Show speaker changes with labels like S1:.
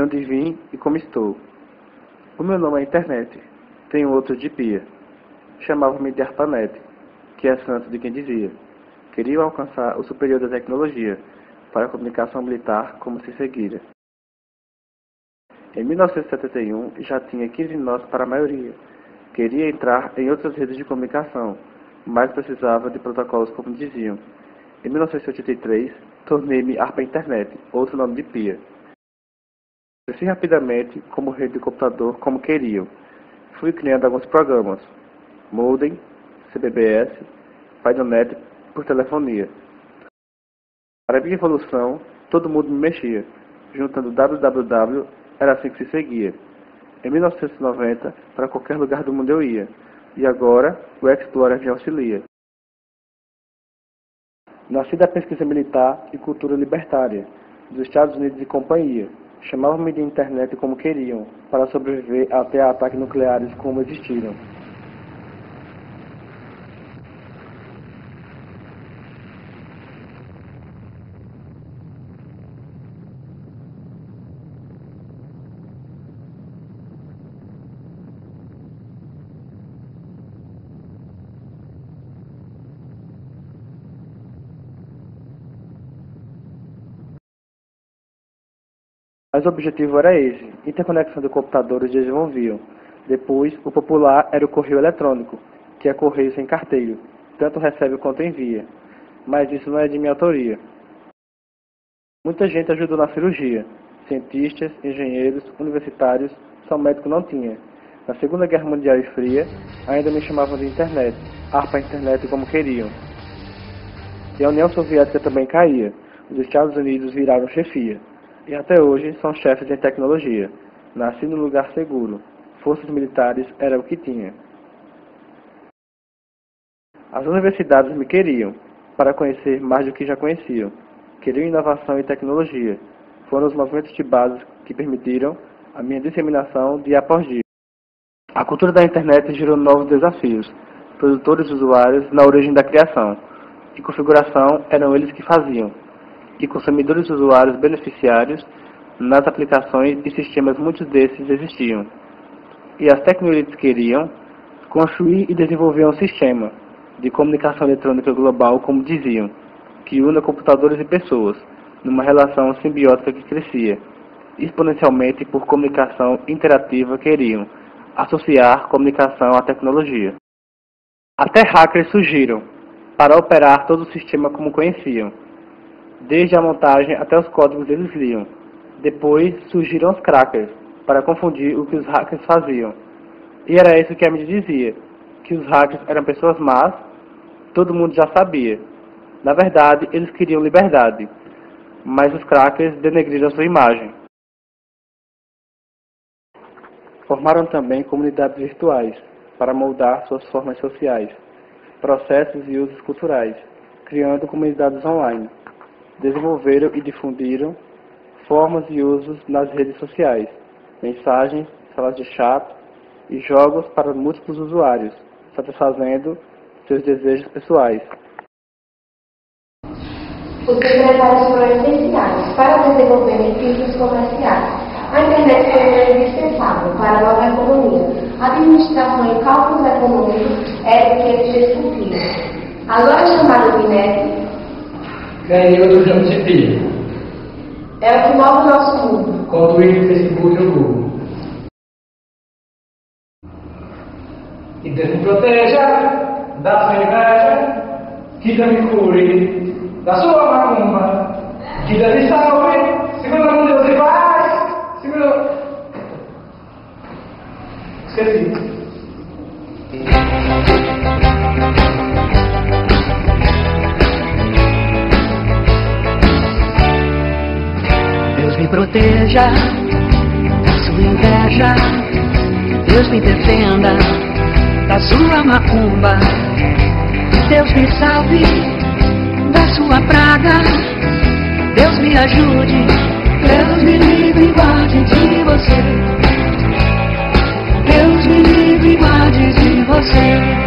S1: onde vim e como estou. O meu nome é internet. Tenho outro de pia. Chamavam-me de ARPANET, que é santo de quem dizia. Queriam alcançar o superior da tecnologia, para a comunicação militar como se seguira. Em 1971, já tinha 15 nós para a maioria. Queria entrar em outras redes de comunicação, mas precisava de protocolos como diziam. Em 1983, tornei-me ARPA Internet, outro nome de pia. Cresci rapidamente como rede de computador como queriam. Fui criando alguns programas, modem, CBBS, Paidonet por telefonia. Para minha evolução, todo mundo me mexia, juntando www, era assim que se seguia. Em 1990, para qualquer lugar do mundo eu ia, e agora o Explorer me auxilia. Nasci da pesquisa militar e cultura libertária, dos Estados Unidos e companhia. Chamavam-me de internet como queriam, para sobreviver até a ataques nucleares como existiram. Mas o objetivo era esse, interconexão de computadores desenvolviam. Depois, o popular era o correio eletrônico, que é correio sem carteiro, tanto recebe quanto envia. Mas isso não é de minha autoria. Muita gente ajudou na cirurgia, cientistas, engenheiros, universitários, só médico não tinha. Na Segunda Guerra Mundial e Fria, ainda me chamavam de internet, ARPA Internet como queriam. E a União Soviética também caía, os Estados Unidos viraram chefia. E até hoje são chefes em tecnologia. Nasci num lugar seguro. Forças militares era o que tinha. As universidades me queriam, para conhecer mais do que já conheciam. Queriam inovação e tecnologia. Foram os movimentos de base que permitiram a minha disseminação dia após dia. A cultura da internet gerou novos desafios. Produtores e usuários na origem da criação. E configuração eram eles que faziam. E consumidores e usuários beneficiários nas aplicações e sistemas, muitos desses existiam. E as tecnologias queriam construir e desenvolver um sistema de comunicação eletrônica global, como diziam, que una computadores e pessoas, numa relação simbiótica que crescia, exponencialmente por comunicação interativa queriam associar comunicação à tecnologia. Até hackers surgiram, para operar todo o sistema como conheciam. Desde a montagem até os códigos eles liam. Depois surgiram os crackers, para confundir o que os hackers faziam. E era isso que a mídia dizia, que os hackers eram pessoas más, todo mundo já sabia. Na verdade, eles queriam liberdade, mas os crackers denegriram sua imagem. Formaram também comunidades virtuais, para moldar suas formas sociais, processos e usos culturais, criando comunidades online. Desenvolveram e difundiram formas e usos nas redes sociais, mensagens, salas de chat e jogos para múltiplos usuários, satisfazendo seus desejos pessoais.
S2: Os secretários foram essenciais para o desenvolvimento de fins comerciais. A internet foi um meio indispensável para a nova economia. A administração e cálculos econômicos eram o que eles discutiam. Agora chamado de net,
S3: ganhei outro jogo de pia.
S2: é o que move o nosso mundo.
S3: Com o Twitter, Facebook e o Google. E Deus me proteja da sua inveja, que Deus me cure da sua macumba, que Deus me salve, segura com Deus e paz, segura... Esqueci.
S4: Deus me proteja da sua inveja, Deus me defenda da sua macumba, Deus me salve da sua praga, Deus me ajude, Deus me livre e guarde de você, Deus me livre e guarde de você.